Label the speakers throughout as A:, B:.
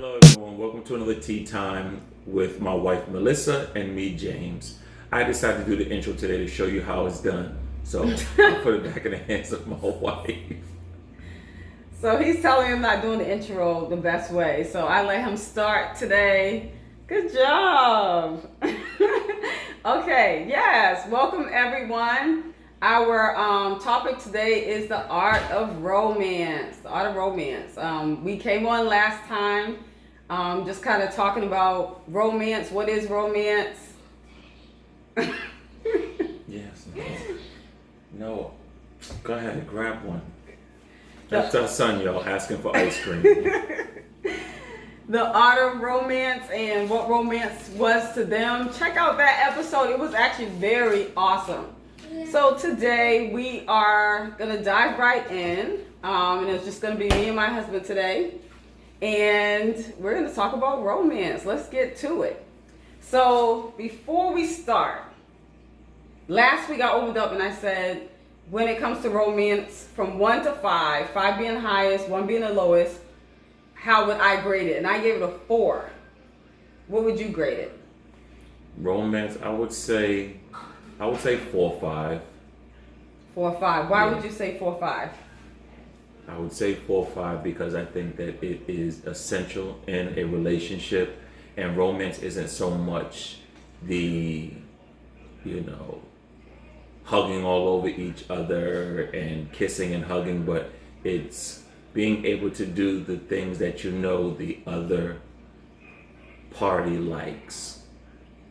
A: Hello everyone, welcome to another tea time with my wife Melissa and me James. I decided to do the intro today to show you how it's done. So I'll put it back in the hands of my wife.
B: So he's telling me I'm not doing the intro the best way. So I let him start today. Good job. Okay, yes, welcome everyone. Our topic today is the art of romance. The art of romance. We came on last time, just kind of talking about romance. What is romance?
A: Yes. No. Go ahead, grab one. That's our son, y'all, asking for ice cream.
B: The art of romance and what romance was to them. Check out that episode. It was actually very awesome. So today we are gonna dive right in, and it's just gonna be me and my husband today, and we're gonna talk about romance. Let's get to it. So before we start, last week I opened up and I said, when it comes to romance, from 1 to 5, 5 being the highest, 1 being the lowest, how would I grade it? And I gave it a 4. What would you grade it?
A: Romance, I would say 4 or 5.
B: 4 or 5. Why
A: Yeah.
B: would you say 4 or 5?
A: I would say 4 or 5 because I think that it is essential in a relationship, and romance isn't so much the, hugging all over each other and kissing and hugging, but it's being able to do the things that you know the other party likes.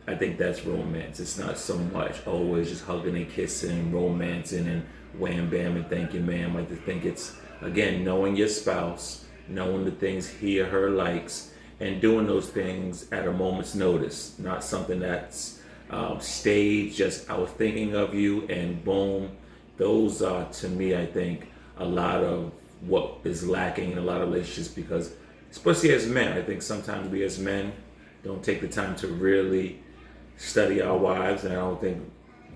A: I think that's romance. It's not so much always just hugging and kissing, romancing and wham bam and thank you ma'am. I just think it's, again, knowing your spouse, knowing the things he or her likes, and doing those things at a moment's notice. Not something that's staged, just I was thinking of you and boom. Those are, to me, I think, a lot of what is lacking in a lot of relationships, because especially as men, I think sometimes we as men don't take the time to really study our wives, and I don't think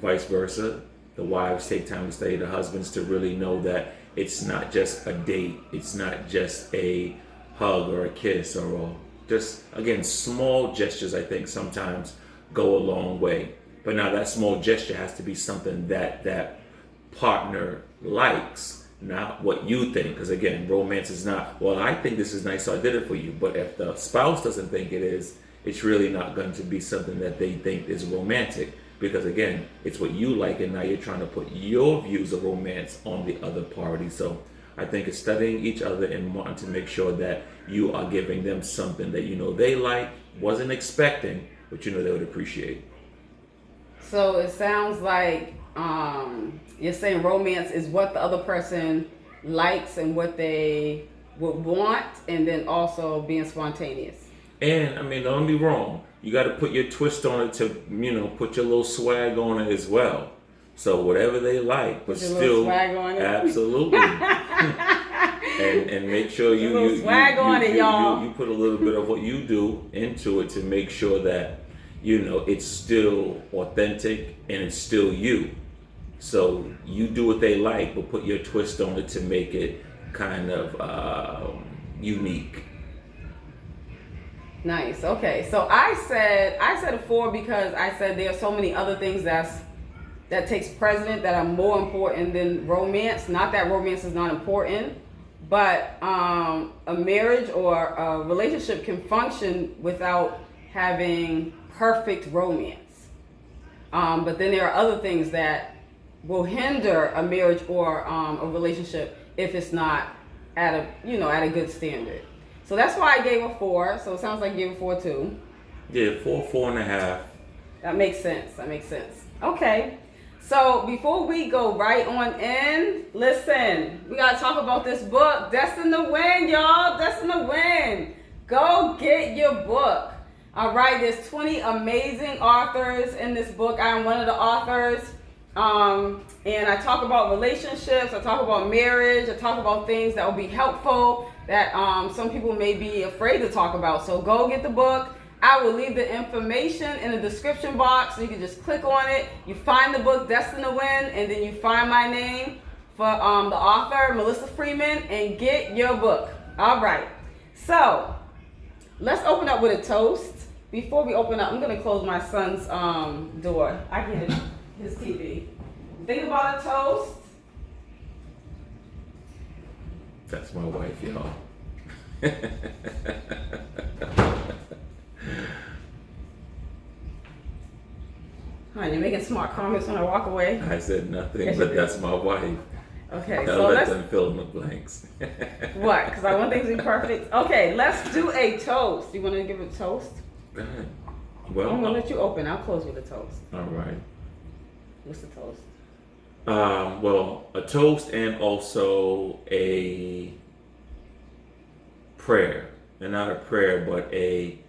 A: vice versa. The wives take time to study the husbands to really know that it's not just a date, it's not just a hug or a kiss or just, again, small gestures. I think sometimes go a long way, but now that small gesture has to be something that that partner likes, not what you think. Because again, romance is not, well, I think this is nice, so I did it for you. But if the spouse doesn't think it is, it's really not going to be something that they think is romantic, because again, it's what you like, and now you're trying to put your views of romance on the other party. So I think it's studying each other and wanting to make sure that you are giving them something that you know they like, wasn't expecting, but you know they would appreciate.
B: So it sounds like you're saying romance is what the other person likes and what they would want, and then also being spontaneous.
A: And I mean, don't be wrong. You got to put your twist on it to, put your little swag on it as well. So whatever they like, but
B: Put your
A: still,
B: little swag on it.
A: Absolutely. and make sure you put a little bit of what you do into it to make sure that it's still authentic and it's still you. So you do what they like, but put your twist on it to make it kind of unique.
B: Nice. Okay. So I said a 4 because I said there are so many other things that takes precedent that are more important than romance. Not that romance is not important, but a marriage or a relationship can function without having perfect romance. But then there are other things that will hinder a marriage or a relationship if it's not at a good standard. So that's why I gave a 4. So it sounds like you gave a 4 too.
A: Yeah, 4.5.
B: That makes sense. Okay. So before we go right on in, listen, we got to talk about this book, Destined to Win, y'all. Destined to Win. Go get your book. All right, there's 20 amazing authors in this book. I am one of the authors. And I talk about relationships, I talk about marriage, I talk about things that will be helpful that some people may be afraid to talk about. So go get the book. I will leave the information in the description box, so you can just click on it. You find the book Destined to Win, and then you find my name for the author, Melissa Freeman, and get your book. All right. So Let's open up with a toast. Before we open up, I'm gonna close my son's door. I get his TV. Think about a toast.
A: That's my wife, y'all.
B: Honey, you're making smart comments when I walk away.
A: I said nothing, but that's my wife.
B: Okay,
A: I'll
B: so
A: let them fill in the blanks.
B: What? Because I want things to be perfect. Okay, let's do a toast. You want to give a toast?
A: Go ahead. Well,
B: I'm gonna let you open. I'll close with a toast.
A: All right.
B: What's the toast?
A: Well, a toast and also a prayer, and not a prayer, but a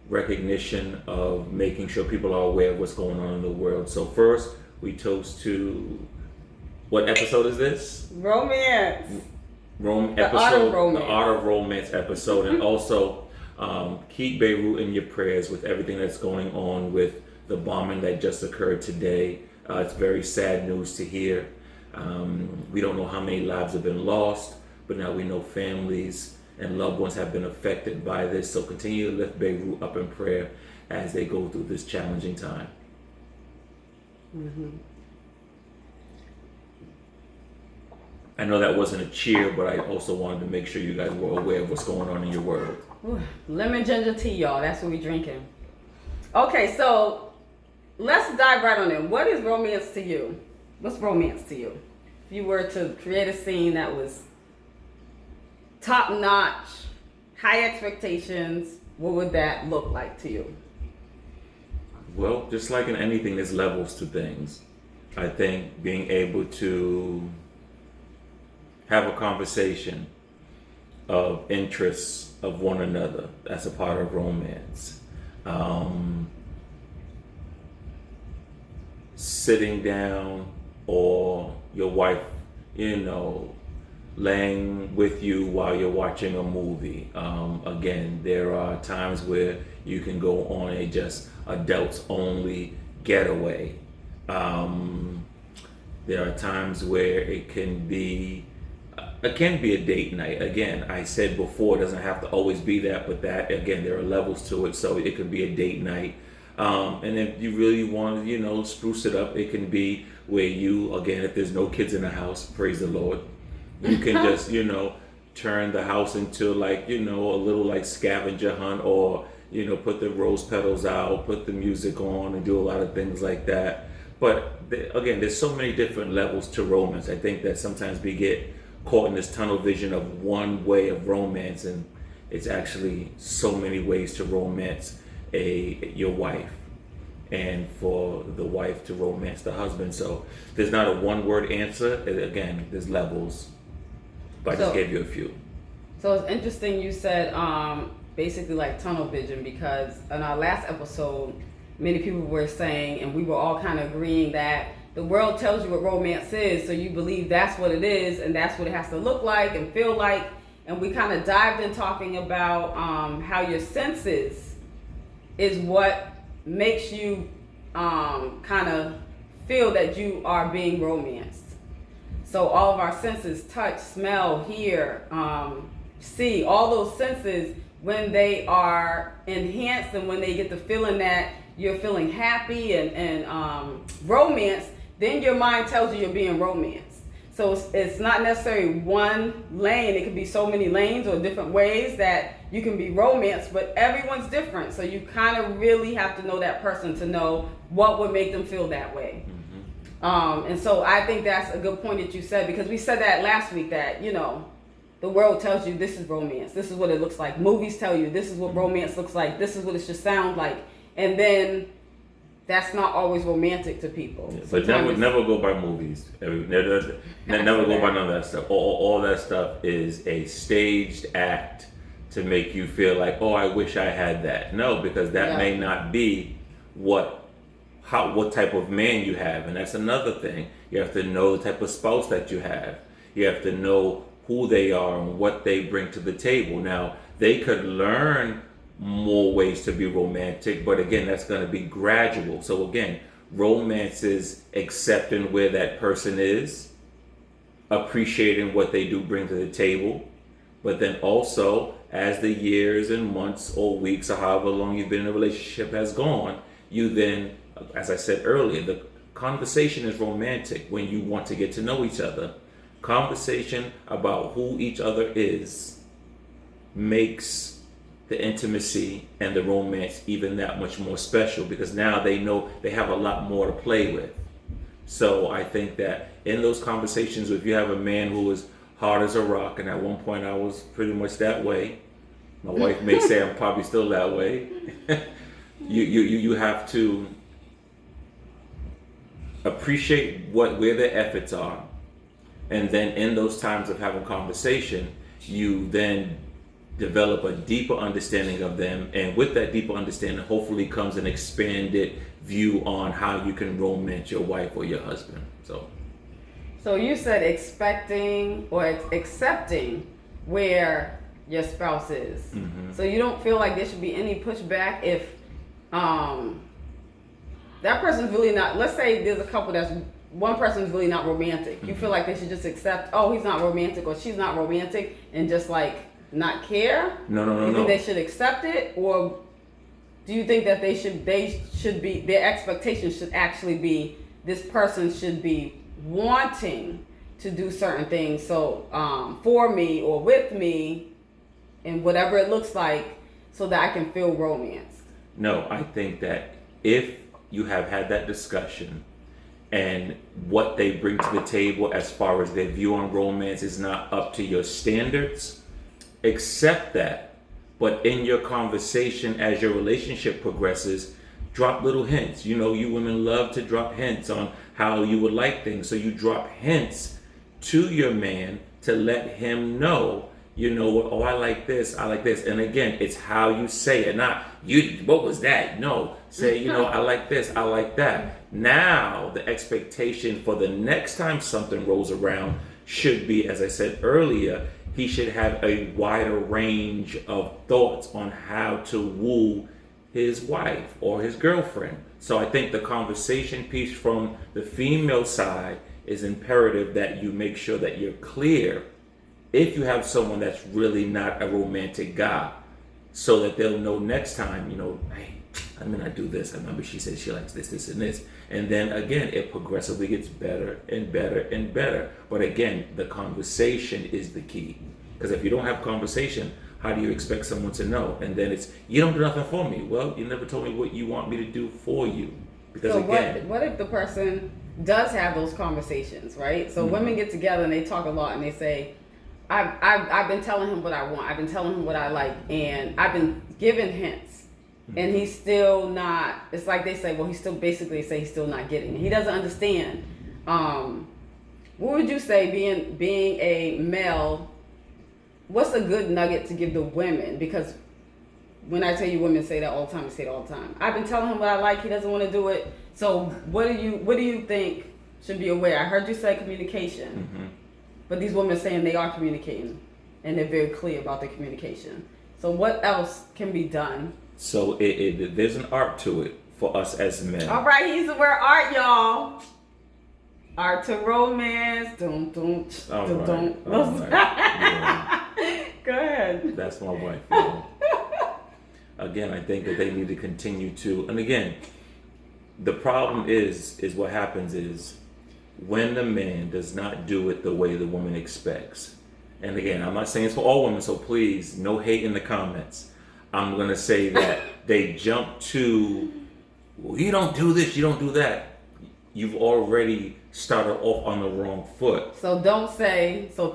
A: recognition of making sure people are aware of what's going on in the world. So first, we toast to, what episode is this?
B: Romance.
A: The Art of Romance episode, and also keep Beirut in your prayers with everything that's going on with the bombing that just occurred today. It's very sad news to hear. We don't know how many lives have been lost, but now we know families and loved ones have been affected by this. So continue to lift Beirut up in prayer as they go through this challenging time.
B: Mm-hmm.
A: I know that wasn't a cheer, but I also wanted to make sure you guys were aware of what's going on in your world.
B: Ooh, lemon ginger tea, y'all. That's what we're drinking. Okay, so let's dive right on in. What is romance to you? What's romance to you? If you were to create a scene that was top notch, high expectations, what would that look like to you?
A: Well, just like in anything, there's levels to things. I think being able to have a conversation of interests of one another, that's a part of romance. Sitting down, or your wife, laying with you while you're watching a movie. Again, there are times where you can go on a just adults only getaway. There are times where it can be a date night. Again, I said before, it doesn't have to always be that, but that, again, there are levels to it. So it could be a date night. And if you really want to, spruce it up, it can be where you, again, if there's no kids in the house, praise the Lord, you can just, turn the house into like, a little like scavenger hunt, or, put the rose petals out, put the music on, and do a lot of things like that. But again, there's so many different levels to romance. I think that sometimes we get caught in this tunnel vision of one way of romance, and it's actually so many ways to romance your wife, and for the wife to romance the husband. So there's not a one word answer. Again, there's levels, but I just gave you a few.
B: So it's interesting you said basically like tunnel vision, because in our last episode many people were saying, and we were all kind of agreeing, that the world tells you what romance is, so you believe that's what it is, and that's what it has to look like and feel like. And we kind of dived in talking about how your senses is what makes you kind of feel that you are being romanced. So all of our senses, touch, smell, hear, see, all those senses, when they are enhanced and when they get the feeling that you're feeling happy and romance, then your mind tells you you're being romanced. So it's not necessarily one lane. It could be so many lanes or different ways that you can be romanced, but everyone's different. So you kind of really have to know that person to know what would make them feel that way. Mm-hmm. And so I think that's a good point that you said, because we said that last week, that, the world tells you this is romance. This is what it looks like. Movies tell you this is what romance looks like. This is what it should sound like. And then that's not always romantic to people.
A: Yeah, but never go by movies. Never go by none of that stuff. All that stuff is a staged act to make you feel like, oh, I wish I had that. No, because that may not be what type of man you have. And that's another thing. You have to know the type of spouse that you have. You have to know who they are and what they bring to the table. Now, they could learn more ways to be romantic, but again, that's going to be gradual. So again, romance is accepting where that person is, appreciating what they do bring to the table, But then also, as the years and months or weeks or however long you've been in a relationship has gone, you then, as I said earlier, the conversation is romantic when you want to get to know each other. Conversation about who each other is makes the intimacy and the romance even that much more special, because now they know they have a lot more to play with. So I think that in those conversations, if you have a man who is hard as a rock, and at one point I was pretty much that way, my wife may say I'm probably still that way, you have to appreciate where their efforts are, and then in those times of having conversation, you then develop a deeper understanding of them, and with that deeper understanding hopefully comes an expanded view on how you can romance your wife or your husband.
B: So you said expecting or accepting where your spouse is.
A: Mm-hmm.
B: So you don't feel like there should be any pushback if that person's really not, let's say there's a couple that's, one person's really not romantic. You feel like they should just accept, oh, he's not romantic or she's not romantic, and just like not care?
A: No.
B: You think they should accept it? Or do you think that they should be, their expectations should actually be, this person should be wanting to do certain things, so for me or with me, and whatever it looks like, so that I can feel romanced?
A: No, I think that if you have had that discussion and what they bring to the table as far as their view on romance is not up to your standards, accept that. But in your conversation, as your relationship progresses, drop little hints. You know, you women love to drop hints on how you would like things. So you drop hints to your man to let him know, you know what, oh, I like this, I like this. And again, it's how you say it, not you, what was that? No, say, you know, I like this, I like that. Now, the expectation for the next time something rolls around should be, as I said earlier, he should have a wider range of thoughts on how to woo his wife or his girlfriend. So I think the conversation piece from the female side is imperative, that you make sure that you're clear if you have someone that's really not a romantic guy, so that they'll know next time, you know, hey, I mean, I do this. I remember she said she likes this, this, and this. And then again, it progressively gets better and better and better. But again, the conversation is the key. Because if you don't have conversation, how do you expect someone to know? And then it's, you don't do nothing for me. Well, you never told me what you want me to do for you. Because
B: so
A: again,
B: what if the person does have those conversations, right? So women get together and they talk a lot and they say, I've been telling him what I want. I've been telling him what I like. And I've been giving hints. And he's still not, it's like they say, well, he's still basically say he's still not getting it. He doesn't understand. What would you say, being a male, what's a good nugget to give the women? Because when I tell you, women say that all the time, I say it all the time. I've been telling him what I like, he doesn't want to do it. So what do you think should be aware? I heard you say communication, but these women are saying they are communicating and they're very clear about their communication. So what else can be done?
A: So there's an art to it for us as men.
B: All right, he's the word art, y'all. Art to romance. Dun, dun,
A: All
B: dun,
A: right.
B: dun.
A: All right. Yeah.
B: Go ahead.
A: That's my wife. You know. Again, I think that they need to continue to, and again, the problem is what happens is when the man does not do it the way the woman expects. And again, I'm not saying it's for all women, so please, no hate in the comments. I'm going to say that they jump to, well, you don't do this, you don't do that. You've already started off on the wrong foot.
B: So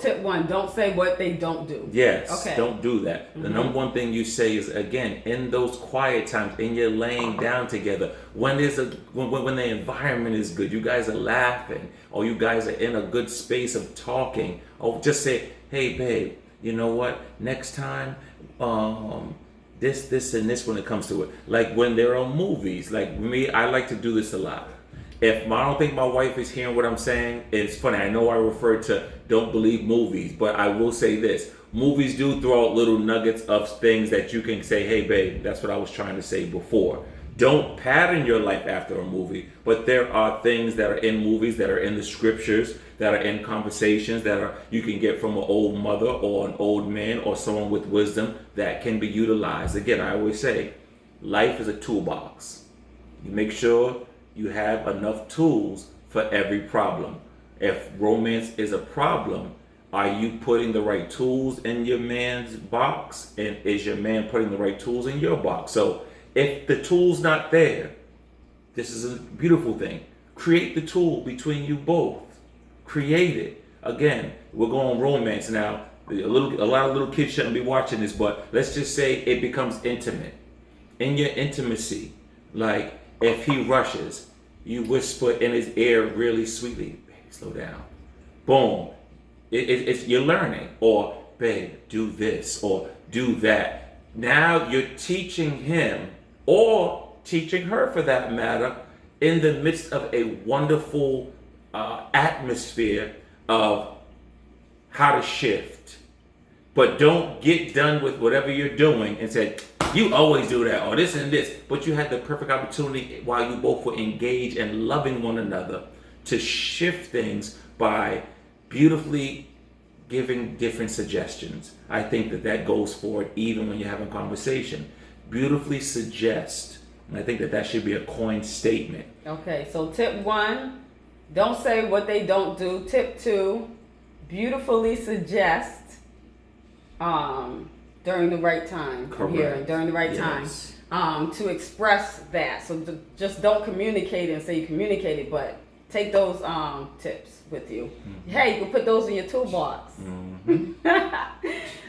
B: tip one, don't say what they don't do.
A: Yes,
B: okay.
A: Don't do that. The number one thing you say is, again, in those quiet times, in your laying down together, when when the environment is good, you guys are laughing, or you guys are in a good space of talking, or just say, hey babe, you know what, next time, this and this when it comes to it. Like when there are movies, like me, I like to do this a lot. If I don't think my wife is hearing what I'm saying, it's funny. I know I refer to don't believe movies, but I will say this. Movies do throw out little nuggets of things that you can say, hey babe, that's what I was trying to say before. Don't pattern your life after a movie, but there are things that are in movies, that are in the scriptures, that are in conversations, that are you can get from an old mother or an old man or someone with wisdom that can be utilized. Again, I always say, life is a toolbox. You make sure you have enough tools for every problem. If romance is a problem, are you putting the right tools in your man's box? And is your man putting the right tools in your box? So if the tool's not there, this is a beautiful thing. Create the tool between you both. Create it. Again, we're going romance now. A lot of little kids shouldn't be watching this, but let's just say it becomes intimate. In your intimacy, like if he rushes, you whisper in his ear really sweetly, baby, slow down. Boom. It's you're learning. Or, babe, do this or do that. Now you're teaching him, or teaching her for that matter, in the midst of a wonderful atmosphere of how to shift. But don't get done with whatever you're doing and say, you always do that, or this and this. But you had the perfect opportunity while you both were engaged and loving one another to shift things by beautifully giving different suggestions. I think that goes forward even when you're having a conversation. Beautifully suggest. And I think that should be a coined statement.
B: Okay, so tip 1, don't say what they don't do. Tip 2, beautifully suggest during the right time.
A: Correct.
B: During the right
A: Yes.
B: time to express that. So just don't communicate and say you communicated, but take those tips with you. Mm-hmm. Hey, you can put those in your toolbox. Mm-hmm.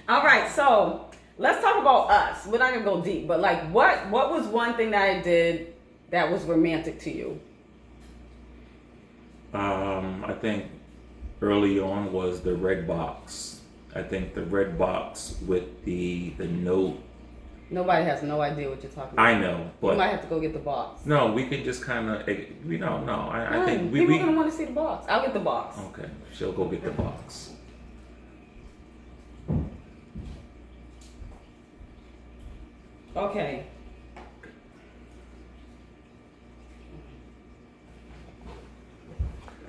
B: All right, so let's talk about us. We're not gonna go deep, but like, what was one thing that I did that was romantic to you?
A: I think early on was the red box. I think the red box with the note.
B: Nobody has no idea what you're talking about.
A: I know, but
B: you might have to go get the box.
A: No, we can just kind of. We don't know. I think
B: people are gonna want to see the box. I'll get the box.
A: Okay, she'll go get the box.
B: Okay.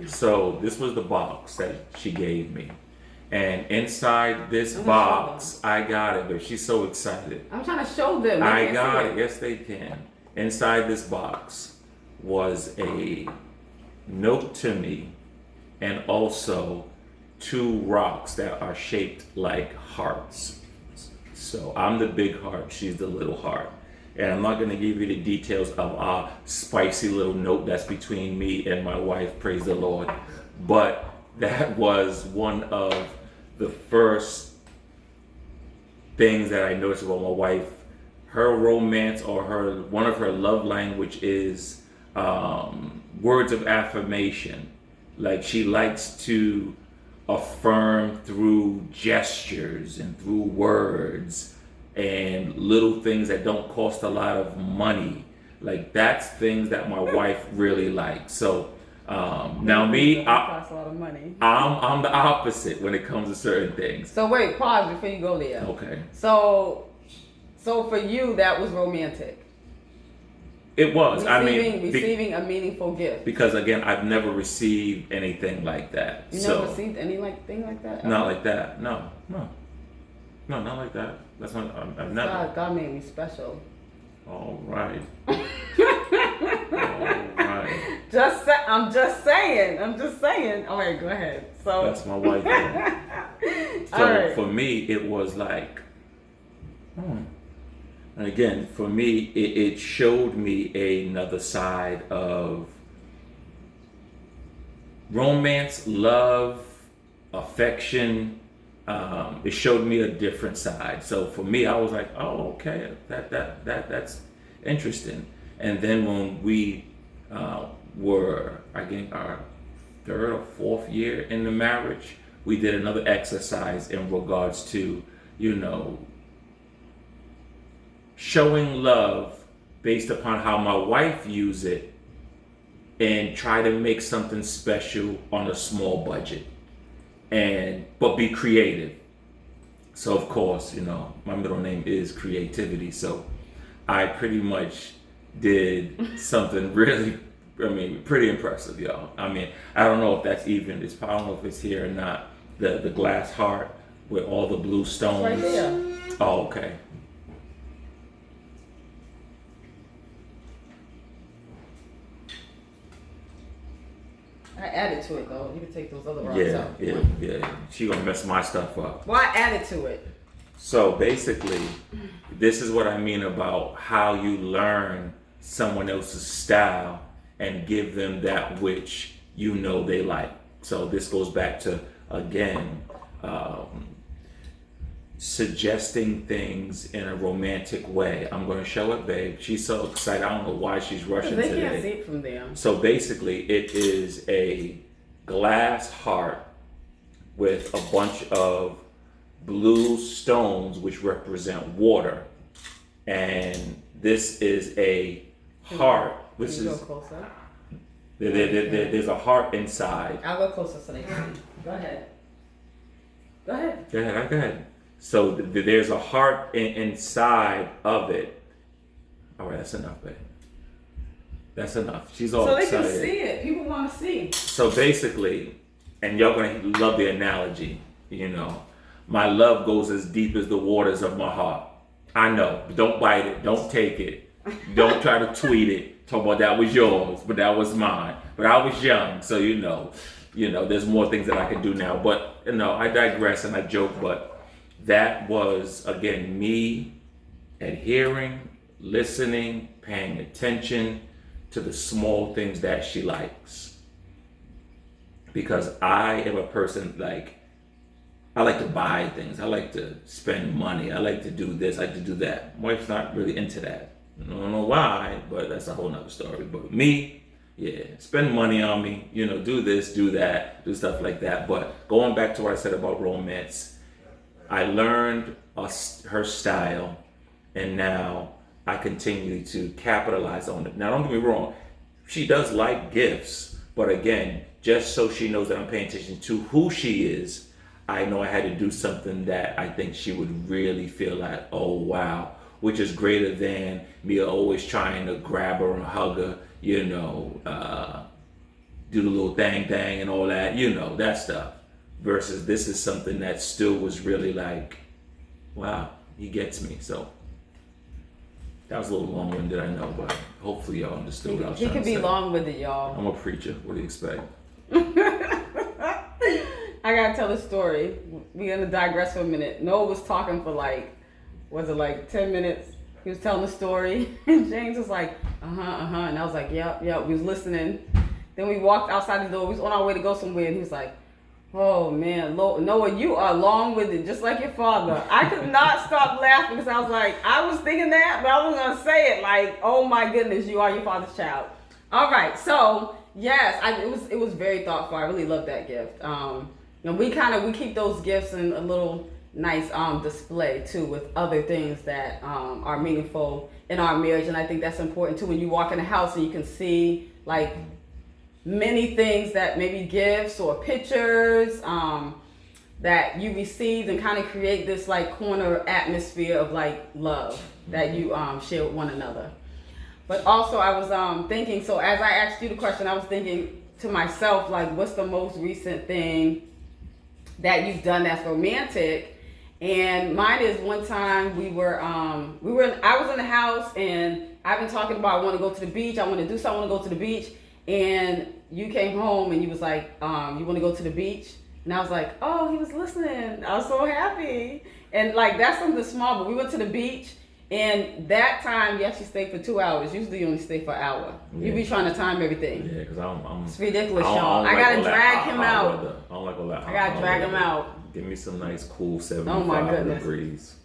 A: So this was the box that she gave me. And inside this box, I got it, but she's so excited.
B: I'm trying to show them.
A: I got it. Yes, they can. Inside this box was a note to me and also 2 rocks that are shaped like hearts. So I'm the big heart, she's the little heart. And I'm not going to give you the details of our spicy little note that's between me and my wife, praise the Lord. But that was one of the first things that I noticed about my wife. Her romance, or one of her love language is words of affirmation. Like, she likes to affirm through gestures and through words and little things that don't cost a lot of money. Like, that's things that my wife really likes. So now me,
B: costs a lot of money.
A: I'm the opposite when it comes to certain things.
B: So wait, pause before you go there.
A: Okay.
B: So for you, that was romantic.
A: It was.
B: Receiving a meaningful gift.
A: Because again, I've never received anything like that.
B: You never received anything like that?
A: Not like that. No, not like that. That's not. I've never.
B: God made me special.
A: All right. All right.
B: I'm just saying. All right, go ahead. So
A: that's my wife. So for me, it was like, and again, for me, it showed me another side of romance, love, affection. It showed me a different side. So for me, I was like, oh, okay, that's interesting. And then when we were, I think, our 3rd or 4th year in the marriage, we did another exercise in regards to, showing love based upon how my wife views it, and try to make something special on a small budget, but be creative. So of course, my middle name is creativity. So I pretty much did something really, pretty impressive, y'all. I don't know if that's even, I don't know if it's here or not. The glass heart with all the blue stones.
B: Right there.
A: Oh, okay.
B: I added to it though. You can take those other rocks out.
A: Yeah. She gonna mess my stuff up.
B: Well, I added to it.
A: So basically, this is what I mean about how you learn someone else's style and give them that which you know they like. So this goes back to, again, suggesting things in a romantic way. I'm going to show it, babe. She's so excited. I don't know why she's rushing
B: They
A: today.
B: can't see it from there.
A: So basically, it is a glass heart with a bunch of blue stones which represent water, and this is a heart which
B: Can you
A: is
B: go closer?
A: there's a heart inside.
B: I'll go closer so they can see. Go ahead. Go ahead. So there's a heart inside of it. All right, that's enough, babe. That's enough. She's all so
A: excited.
B: they can see it. People want to see.
A: So basically, and y'all gonna love the analogy, my love goes as deep as the waters of my heart. I know. Don't bite it. Don't take it. Don't try to tweet it. Talk about that was yours, but that was mine. But I was young, so there's more things that I can do now. But I digress and I joke. But that was, again, me adhering, listening, paying attention to the small things that she likes. Because I am a person I like to buy things. I like to spend money. I like to do this. I like to do that. My wife's not really into that. I don't know why, but that's a whole nother story. But me, spend money on me. Do this, do that, do stuff like that. But going back to what I said about romance, I learned her style, and now I continue to capitalize on it. Now, don't get me wrong. She does like gifts, but again, just so she knows that I'm paying attention to who she is, I know I had to do something that I think she would really feel like, oh wow, which is greater than me always trying to grab her and hug her, do the little thang and all that, that stuff. Versus this is something that still was really like, wow, he gets me. So that was a little long-winded, I know, but hopefully y'all understood what I was trying to say.
B: He can be long-winded, y'all.
A: I'm a preacher. What do you expect?
B: I gotta tell a story. We're gonna digress for a minute. Noah was talking for 10 minutes? He was telling the story, and James was like, and I was like, yep. We was listening. Then we walked outside the door. We was on our way to go somewhere, and he was like, oh man, Noah, you are long-winded, just like your father. I could not stop laughing because I was like, I was thinking that, but I was gonna say it like, oh my goodness, you are your father's child. All right, so yes, it was very thoughtful. I really love that gift. We keep those gifts in a little nice display too, with other things that are meaningful in our marriage, and I think that's important too. When you walk in a house and you can see many things that maybe gifts or pictures that you received, and kind of create this corner atmosphere of love that you share with one another. But also I was thinking, so as I asked you the question, I was thinking to myself, what's the most recent thing that you've done that's romantic? And mine is one time I was in the house, and I've been talking about I want to go to the beach. I want to do something. I want to go to the beach. And you came home and you was like, you want to go to the beach? And I was like, oh, he was listening. I was so happy. And that's something small, but we went to the beach, and that time you actually stayed for 2 hours. Usually you only stay for an hour. Yeah. You be trying to time everything.
A: Yeah, because
B: it's ridiculous, Sean. I gotta drag him out.
A: I don't like all that.
B: I gotta drag him out.
A: Give me some nice cool 75 degrees.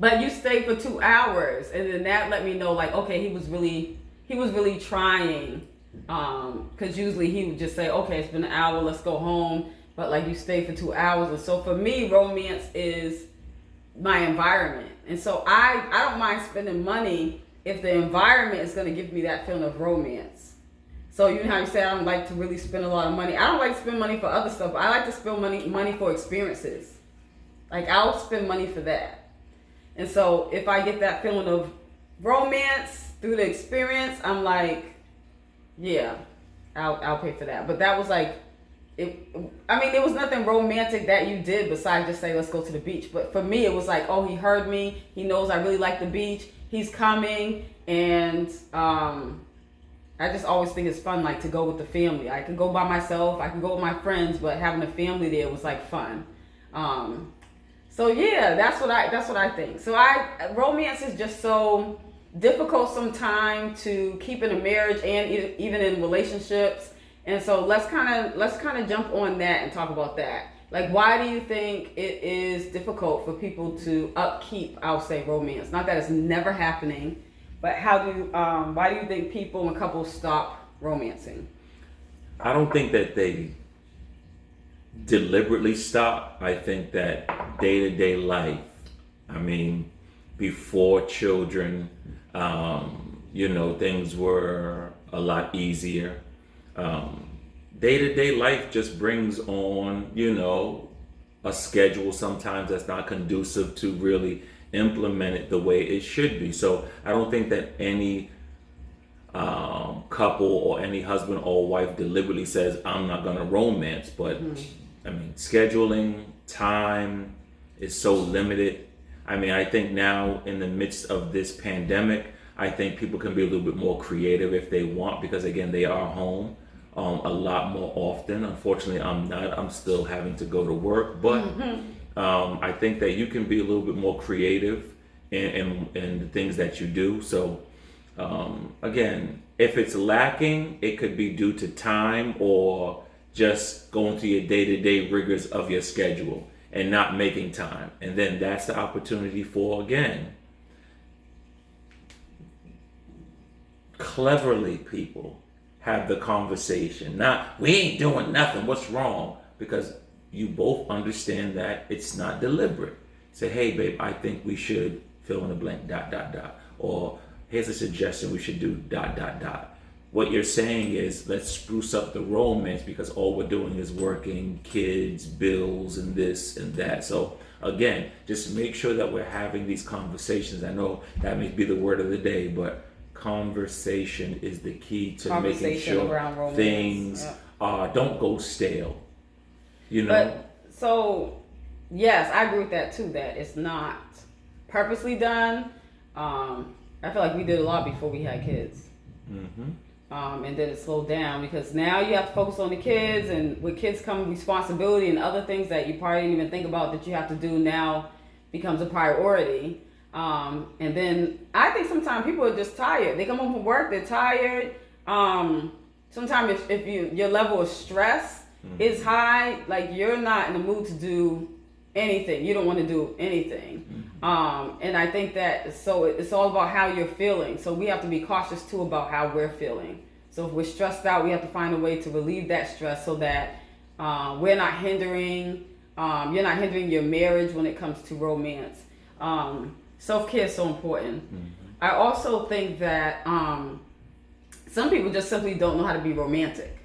B: But you stayed for 2 hours, and then that let me know okay, he was really trying. Because usually he would just say, okay, it's been an hour, let's go home. But you stay for 2 hours. And so for me, romance is my environment. And so I don't mind spending money if the environment is going to give me that feeling of romance. So you know how you say I don't like to really spend a lot of money. I don't like to spend money for other stuff. I like to spend money for experiences. I'll spend money for that. And so if I get that feeling of romance, through the experience, I'm like, yeah, I'll pay for that. But that was like, there was nothing romantic that you did besides just say, let's go to the beach. But for me, it was like, oh, he heard me. He knows I really like the beach. He's coming. And I just always think it's fun, like, to go with the family. I can go by myself. I can go with my friends. But having a family there was, like, fun. So, yeah, that's what I think. So romance is just so difficult sometimes to keep in a marriage and even in relationships. And so let's kind of jump on that and talk about that. Like, why do you think it is difficult for people to upkeep, I'll say, romance? Not that it's never happening, but why do you think people and couples stop romancing?
A: I don't think that they deliberately stop. I think that day-to-day life, before children, things were a lot easier. Day-to-day life just brings on, a schedule sometimes that's not conducive to really implement it the way it should be. So I don't think that any couple or any husband or wife deliberately says, I'm not going to romance. But scheduling time is so limited. I think now in the midst of this pandemic, I think people can be a little bit more creative if they want, because again, they are home a lot more often. Unfortunately, I'm not. I'm still having to go to work, but I think that you can be a little bit more creative in the things that you do. So again, if it's lacking, it could be due to time or just going through your day-to-day rigors of your schedule and not making time. And then that's the opportunity for, again, cleverly people have the conversation. Not, we ain't doing nothing, what's wrong? Because you both understand that it's not deliberate. Say, hey babe, I think we should fill in the blank, ... Or here's a suggestion we should do ... What you're saying is, let's spruce up the romance because all we're doing is working, kids, bills, and this and that. So again, just make sure that we're having these conversations. I know that may be the word of the day, but conversation is the key to making sure things don't go stale.
B: But, so, yes, I agree with that too, that it's not purposely done. I feel like we did a lot before we had kids. And then it slowed down because now you have to focus on the kids, and with kids come responsibility and other things that you probably didn't even think about that you have to do now becomes a priority. And then I think sometimes people are just tired. They come home from work, they're tired. Sometimes if your level of stress is high, like you're not in the mood to do anything. You don't want to do anything. And I think that it's all about how you're feeling. So we have to be cautious too about how we're feeling. So if we're stressed out, we have to find a way to relieve that stress so that we're not hindering, you're not hindering your marriage when it comes to romance. Self-care is so important. I also think that some people just simply don't know how to be romantic.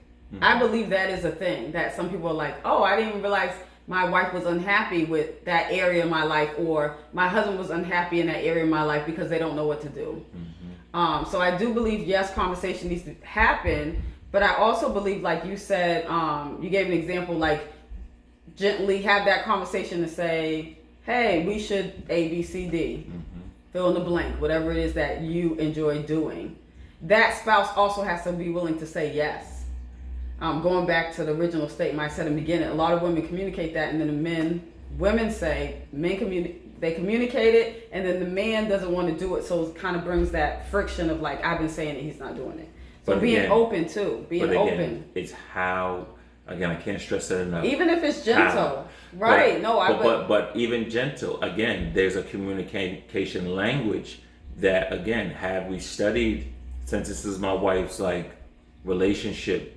B: I believe that is a thing, that some people are like, oh, I didn't even realize my wife was unhappy with that area of my life, or my husband was unhappy in that area of my life, because they don't know what to do. So I do believe, yes, conversation needs to happen, but I also believe, like you said, you gave an example, like gently have that conversation and say, hey, we should A, B, C, D, fill in the blank, whatever it is that you enjoy doing. That spouse also has to be willing to say yes. Going back to the original statement I said in the beginning, a lot of women communicate that, and then women say, they communicate it, and then the man doesn't want to do it, so it kind of brings that friction of like, I've been saying it, he's not doing it. So but being open too, open.
A: It's how, again, I can't stress that enough.
B: Even if it's gentle, right?
A: But even gentle, again, there's a communication language that, again, have we studied, since this is my wife's like relationship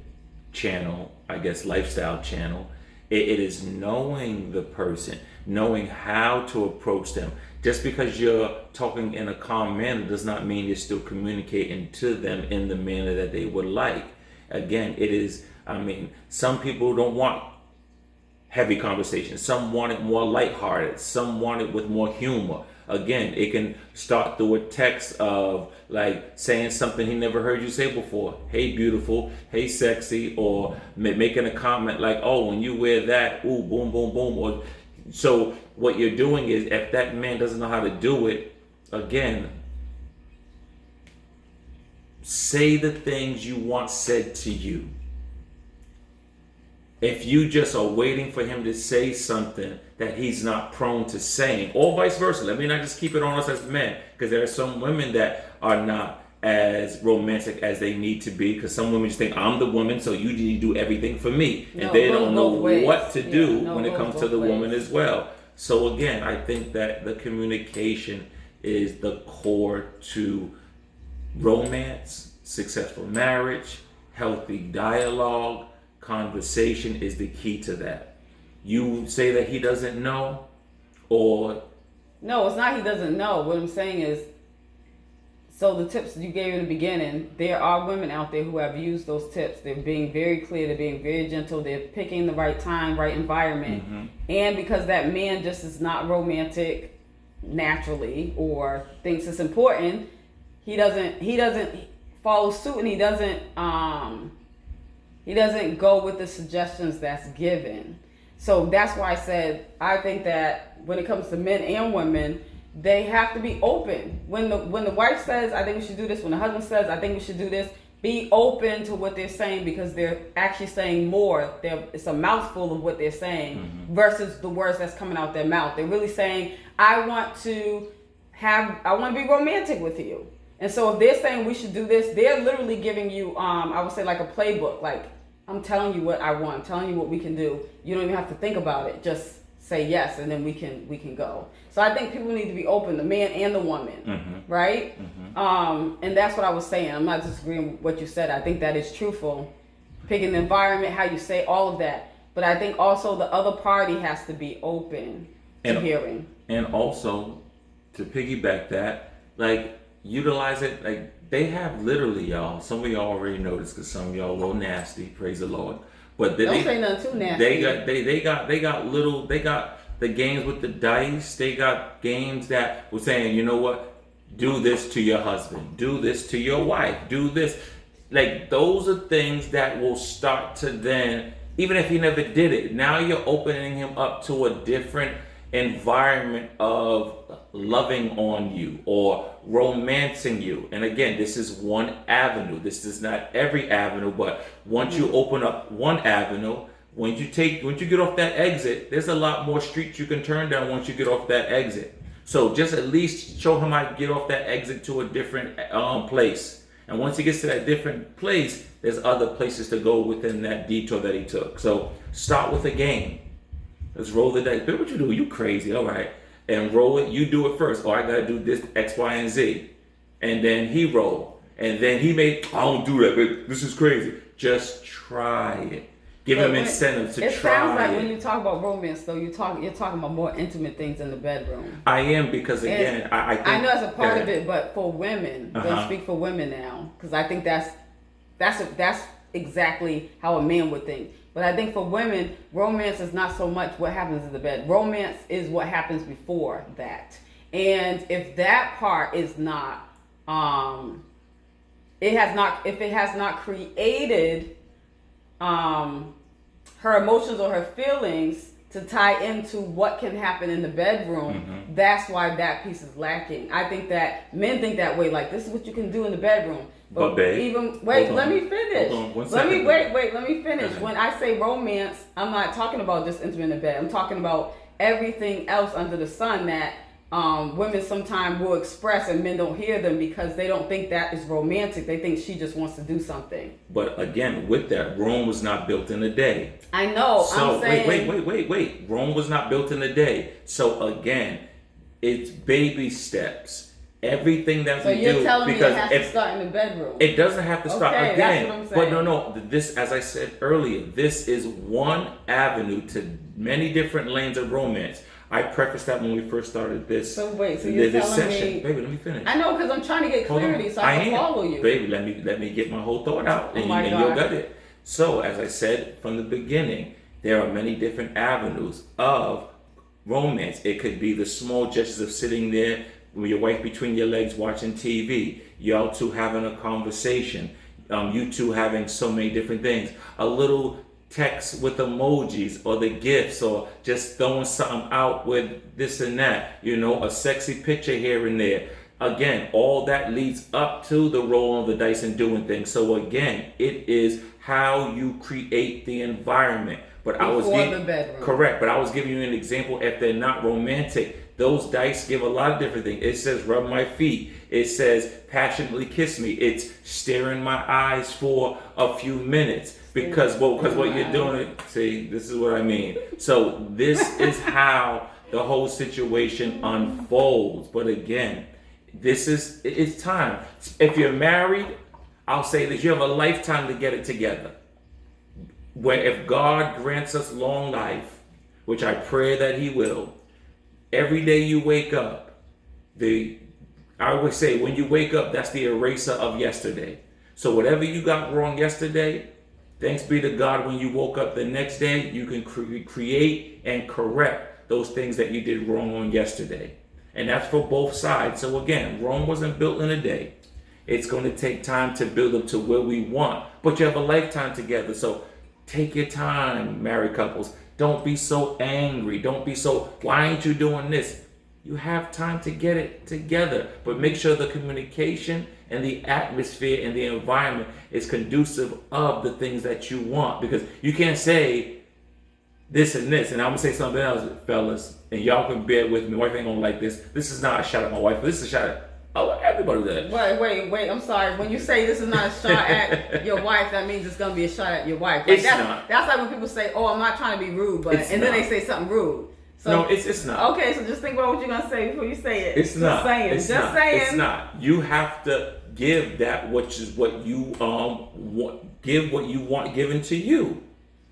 A: channel, I guess lifestyle channel, it is knowing the person, knowing how to approach them. Just because you're talking in a calm manner does not mean you're still communicating to them in the manner that they would like. Again, it is, some people don't want heavy conversations. Some want it more lighthearted. Some want it with more humor. Again, it can start through a text of like saying something he never heard you say before. Hey, beautiful. Hey, sexy. Or making a comment like, oh, when you wear that, ooh, boom, boom, boom. Or so what you're doing is, if that man doesn't know how to do it, again, say the things you want said to you. If you just are waiting for him to say something that he's not prone to saying, or vice versa. Let me not just keep it on us as men, because there are some women that are not as romantic as they need to be, because some women just think, I'm the woman, so you need to do everything for me. And they don't know what to do when it comes to the woman as well. So again, I think that the communication is the core to romance, successful marriage, healthy dialogue. Conversation is the key to that. You say that he doesn't know, or
B: no, it's not he doesn't know. What I'm saying is, so the tips you gave in the beginning, there are women out there who have used those tips. They're being very clear, they're being very gentle, they're picking the right time, right environment. And because that man just is not romantic naturally, or thinks it's important, he doesn't follow suit, and he doesn't go with the suggestions that's given. So that's why I said, I think that when it comes to men and women, they have to be open. When the wife says, I think we should do this, when the husband says, I think we should do this, be open to what they're saying, because they're actually saying more. It's a mouthful of what they're saying versus the words that's coming out their mouth. They're really saying, I want to be romantic with you. And so if they're saying we should do this, they're literally giving you, I would say, like a playbook. Like, I'm telling you what I want. I'm telling you what we can do. You don't even have to think about it. Just say yes, and then we can go. So I think people need to be open, the man and the woman, right? And that's what I was saying. I'm not disagreeing with what you said. I think that is truthful. Picking the environment, how you say, all of that. But I think also the other party has to be open to hearing. And
A: also, to piggyback that, like, utilize it. Like, they have literally, y'all, some of y'all already know this, because some of y'all a little nasty, praise the Lord. But
B: don't say nothing too nasty.
A: They got the games with the dice. They got games that were saying, you know what, do this to your husband, do this to your wife, do this. Like, those are things that will start to then, even if he never did it, now you're opening him up to a different environment of loving on you or romancing you. And again, this is one avenue. This is not every avenue, but once you open up one avenue, once you get off that exit, there's a lot more streets you can turn down once you get off that exit. So just at least show him how to get off that exit to a different place. And once he gets to that different place, there's other places to go within that detour that he took. So start with a game. Let's roll the dice. Babe, what you do? You crazy. All right. And roll it. You do it first. Oh, I got to do this X, Y, and Z. And then he roll. And then he may, I don't do that, but this is crazy. Just try it. Give him incentive to try it.
B: It sounds like when you talk about romance, though, you're talking about more intimate things in the bedroom.
A: I am, because again, I think,
B: I know that's a part of it, but for women, let's speak for women now, because I think that's exactly how a man would think. But I think for women, romance is not so much what happens in the bed. Romance is what happens before that. And if that part is not, if it has not created her emotions or her feelings to tie into what can happen in the bedroom, that's why that piece is lacking. I think that men think that way, like, this is what you can do in the bedroom.
A: But babe,
B: let me finish. Let me finish. When I say romance, I'm not talking about just intimate in the bed. I'm talking about everything else under the sun that women sometimes will express and men don't hear them because they don't think that is romantic. They think she just wants to do something.
A: But again, with that, Rome was not built in a day.
B: I know.
A: So
B: I'm saying,
A: wait. Rome was not built in a day. So again, it's baby steps. Everything that we do.
B: So you're telling me it has to start in the bedroom.
A: It doesn't have to start again.
B: That's what I'm saying.
A: But no. This, as I said earlier, this is one avenue to many different lanes of romance. I prefaced that when we first started this.
B: So wait, so you're telling
A: session.
B: me,
A: baby, let me finish.
B: I know, because I'm trying to get clarity so I can follow you.
A: Baby, let me get my whole thought out, and you'll get it. So, as I said from the beginning, There are many different avenues of romance. It could be the small gestures of sitting there with your wife between your legs watching TV, y'all two having a conversation, you two having so many different things. A little text with emojis or the gifts, or just throwing something out with this and that, a sexy picture here and there. Again, all that leads up to the rolling of the dice and doing things. So again, it is how you create the environment. But
B: the bedroom.
A: Correct, but I was giving you an example. If they're not romantic, those dice give a lot of different things. It says rub my feet. It says passionately kiss me. It's stare in my eyes for a few minutes. Because what you're doing, see, this is what I mean. So this is how the whole situation unfolds. But again, it's time. If you're married, I'll say this, you have a lifetime to get it together. When if God grants us long life, which I pray that he will, every day you wake up, I always say when you wake up, that's the eraser of yesterday. So whatever you got wrong yesterday, thanks be to God, when you woke up the next day, you can create and correct those things that you did wrong on yesterday. And that's for both sides. So again, Rome wasn't built in a day. It's going to take time to build up to where we want. But you have a lifetime together. So take your time, married couples. Don't be so angry. Don't be so, why ain't you doing this? You have time to get it together. But make sure the communication and the atmosphere and the environment is conducive of the things that you want. Because you can't say this and this, and I'm going to say something else, fellas, and y'all can bear with me. My wife ain't going to like this. This is not a shot at my wife. This is a shot at everybody does.
B: Wait. I'm sorry. When you say this is not a shot at your wife, that means it's gonna be a shot at your wife.
A: Like it's not.
B: That's like when people say, "Oh, I'm not trying to be rude," but then they say something rude. So,
A: no, it's not.
B: Okay, so just think about what you're gonna say before you say it.
A: It's not.
B: Saying.
A: It's
B: just
A: not.
B: saying.
A: It's not. You have to give that which is what you give what you want given to you.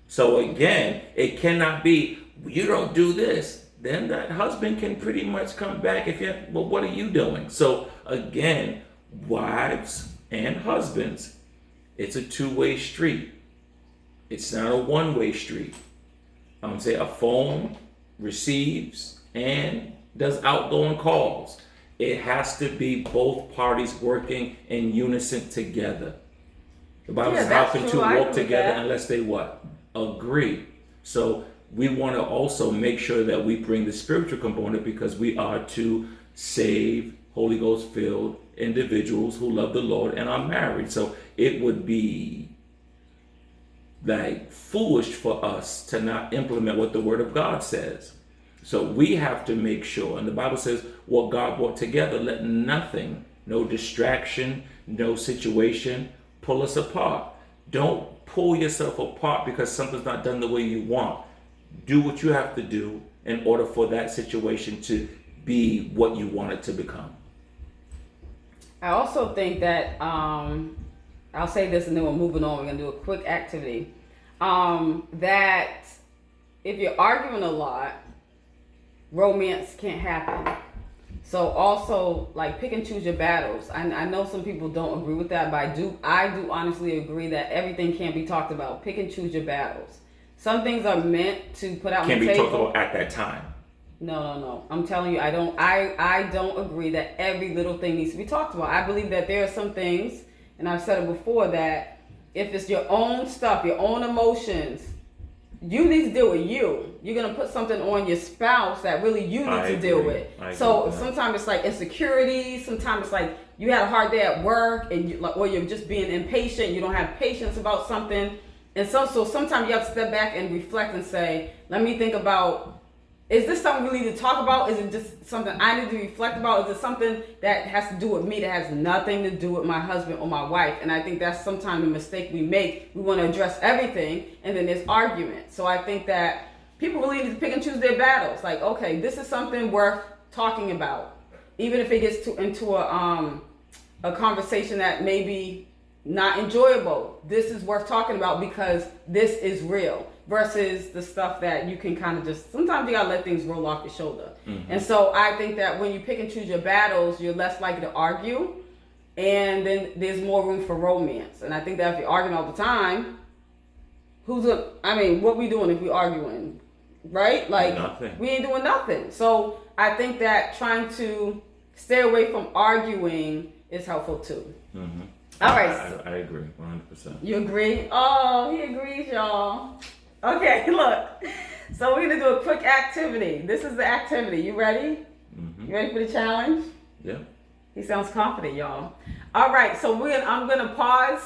A: So again, it cannot be you don't do this. Then that husband can pretty much come back well, what are you doing? So again, wives and husbands, it's a two-way street. It's not a one-way street. Say a phone receives and does outgoing calls. It has to be both parties working in unison together. The Bible says, how can two walk together unless they what? Agree. So we want to also make sure that we bring the spiritual component, because we are to save Holy Ghost filled individuals who love the Lord and are married. So it would be like foolish for us to not implement what the Word of God says. So we have to make sure, and the Bible says what God brought together, let nothing, no distraction, no situation pull us apart. Don't pull yourself apart because something's not done the way you want. Do what you have to do in order for that situation to be what you want it to become.
B: I also think that, I'll say this and then we're moving on. We're going to do a quick activity. That if you're arguing a lot, romance can't happen. So also, like, pick and choose your battles. I know some people don't agree with that, but I do honestly agree that everything can't be talked about. Pick and choose your battles. Some things are meant to put out on the table.
A: Can't be talked about at that time.
B: No. I'm telling you, I don't agree that every little thing needs to be talked about. I believe that there are some things, and I've said it before, that if it's your own stuff, your own emotions, you need to deal with you. You're going to put something on your spouse that really you need to deal with. So sometimes it's like insecurity. Sometimes it's like you had a hard day at work, and or you're just being impatient. You don't have patience about something. And so sometimes you have to step back and reflect and say, let me think about, is this something we need to talk about? Is it just something I need to reflect about? Is it something that has to do with me, that has nothing to do with my husband or my wife? And I think that's sometimes the mistake we make. We want to address everything, and then there's argument. So I think that people really need to pick and choose their battles. Like, okay, this is something worth talking about. Even if it gets into a conversation that maybe not enjoyable, this is worth talking about because this is real, versus the stuff that you can kind of just, sometimes you gotta let things roll off your shoulder. Mm-hmm. And so I think that when you pick and choose your battles, you're less likely to argue, and then there's more room for romance. And I think that if you're arguing all the time, what we doing if we arguing, right? Like,
A: Nothing.
B: we ain't doing nothing. So I think that trying to stay away from arguing is helpful too.
A: Mm-hmm.
B: All right.
A: I agree 100%.
B: You agree? Oh, he agrees, y'all. Okay, look. So we're gonna do a quick activity. This is the activity. You ready?
A: Mm-hmm.
B: You ready for the challenge?
A: Yeah.
B: He sounds confident, y'all. All right, so I'm gonna pause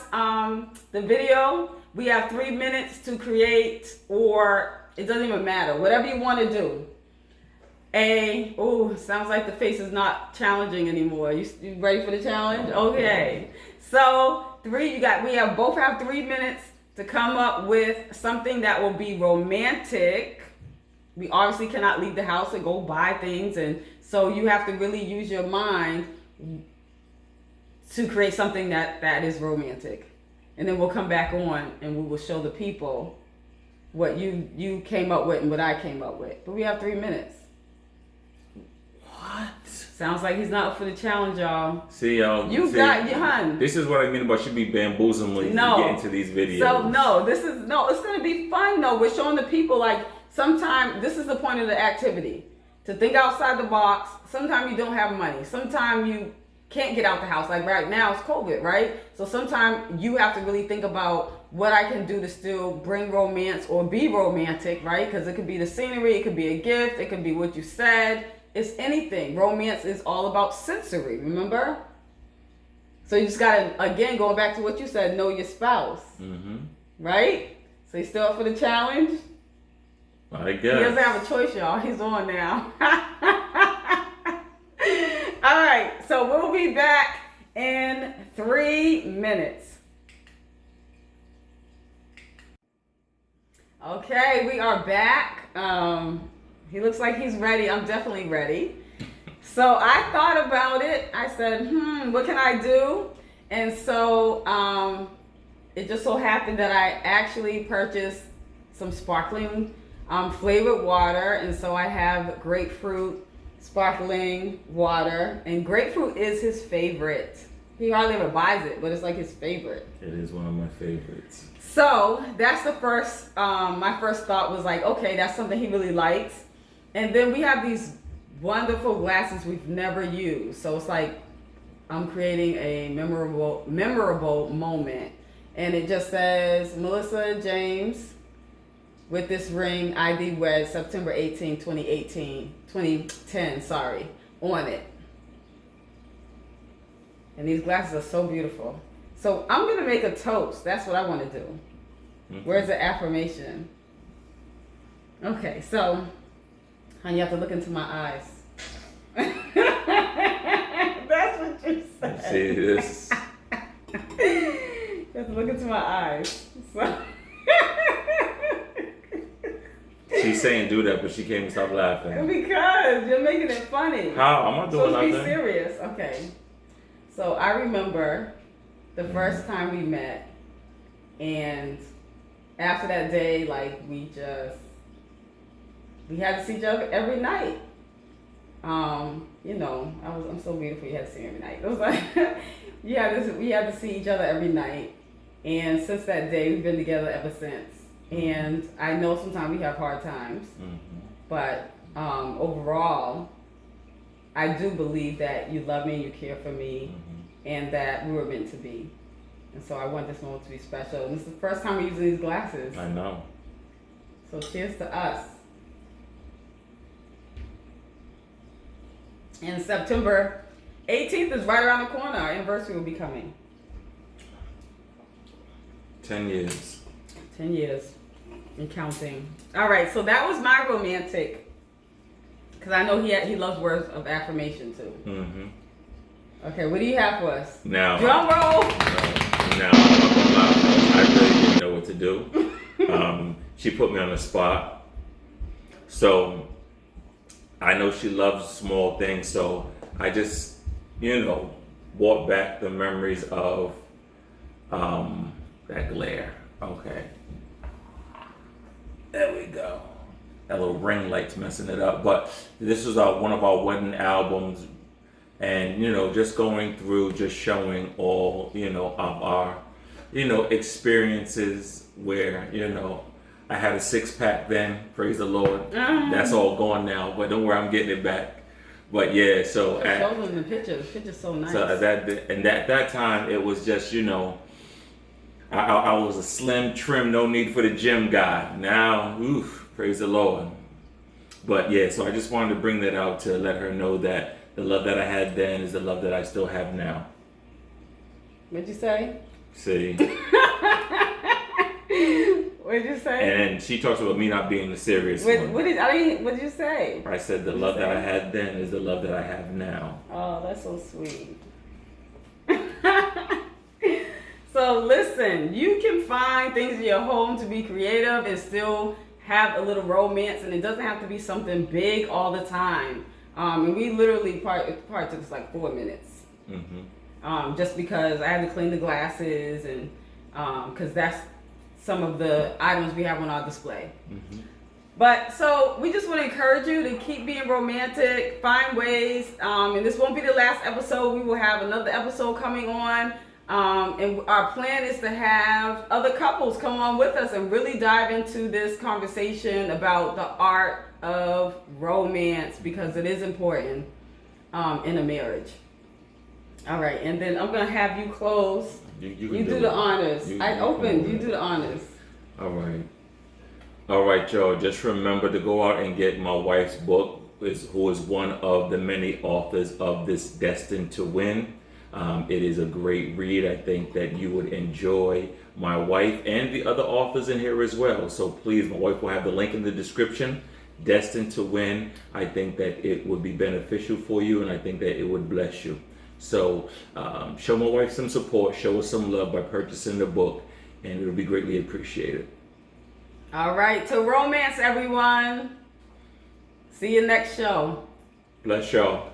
B: the video. We have 3 minutes to create, or it doesn't even matter, whatever you want to do. Sounds like the face is not challenging anymore. You ready for the challenge? Okay. So we both have 3 minutes to come up with something that will be romantic. We obviously cannot leave the house and go buy things, and so you have to really use your mind to create something that is romantic. And then we'll come back on and we will show the people what you came up with and what I came up with. But we have 3 minutes.
A: What?
B: Sounds like he's not up for the challenge, y'all.
A: See, y'all.
B: Got your hun.
A: This is what I mean about should be bamboozling to get into these videos.
B: So it's gonna be fun though. We're showing the people like sometimes this is the point of the activity. To think outside the box. Sometimes you don't have money. Sometimes you can't get out the house. Like right now it's COVID, right? So sometimes you have to really think about what I can do to still bring romance or be romantic, right? Because it could be the scenery, it could be a gift, it could be what you said. It's anything. Romance is all about sensory, remember? So you just gotta, again, going back to what you said, know your spouse. Mm-hmm. Right? So you still up for the challenge?
A: I guess.
B: He doesn't have a choice, y'all. He's on now. All right, so we'll be back in 3 minutes. Okay, we are back. He looks like he's ready. I'm definitely ready. So I thought about it. I said, what can I do? And so it just so happened that I actually purchased some sparkling flavored water. And so I have grapefruit sparkling water. And grapefruit is his favorite. He hardly ever buys it, but it's like his favorite.
A: It is one of my favorites.
B: So that's the first, my first thought was like, okay, that's something he really likes. And then we have these wonderful glasses we've never used. So it's like I'm creating a memorable moment. And it just says, Melissa James with this ring, ID wed, September 18, 2010, on it. And these glasses are so beautiful. So I'm going to make a toast. That's what I want to do. Mm-hmm. Where's the affirmation? Okay, so you have to look into my eyes. That's what you said.
A: See this?
B: You have to look into my eyes. So.
A: She's saying do that, but she can't even stop laughing.
B: Because you're making it funny.
A: How? I'm not doing nothing.
B: So be serious. Okay. So I remember the first time we met, and after that day, like we had to see each other every night. I'm so beautiful. You had to see me every night. It was like we had to see each other every night, and since that day, we've been together ever since. And I know sometimes we have hard times, but overall, I do believe that you love me and you care for me, and that we were meant to be. And so I want this moment to be special. And this is the first time we're using these glasses.
A: I know.
B: So cheers to us. And September 18th is right around the corner. Our anniversary will be coming.
A: 10 years.
B: 10 years. And counting. All right, so that was my romantic. Because I know he loves words of affirmation too. Mm-hmm. Okay, what do you have for us?
A: Now,
B: drum roll.
A: Now, I really didn't know what to do. She put me on the spot. So I know she loves small things. So I just, brought back the memories of that glare. Okay. There we go. That little ring light's messing it up. But this was one of our wedding albums. And, just going through, just showing all, of our experiences where, I had a 6-pack then, praise the Lord. That's all gone now, but don't worry, I'm getting it back. But yeah, so
B: show them the picture. The picture's so nice.
A: So at that time, it was just, I was a slim, trim, no need for the gym guy. Now, praise the Lord. But yeah, so I just wanted to bring that out to let her know that the love that I had then is the love that I still have now.
B: What'd you say?
A: See?
B: What'd you say?
A: And she talks about me not being the serious one.
B: What did you say?
A: I said the love that I had then is the love that I have now.
B: Oh, that's so sweet. So listen, you can find things in your home to be creative and still have a little romance, and it doesn't have to be something big all the time. And we literally probably took us like 4 minutes. Mm-hmm. Just because I had to clean the glasses and because that's some of the items we have on our display. Mm-hmm. But so we just want to encourage you to keep being romantic, find ways, and this won't be the last episode. We will have another episode coming on. And our plan is to have other couples come on with us and really dive into this conversation about the art of romance, because it is important in a marriage. All right, and then I'm going to have you close. You do the honors. You do the honors.
A: All right, y'all. Just remember to go out and get my wife's book, who is one of the many authors of this Destined to Win. It is a great read. I think that you would enjoy my wife and the other authors in here as well. So please, my wife will have the link in the description. Destined to Win. I think that it would be beneficial for you, and I think that it would bless you. So show my wife some support, show her some love by purchasing the book, and it'll be greatly appreciated.
B: All right, to romance, everyone. See you next show.
A: Bless y'all.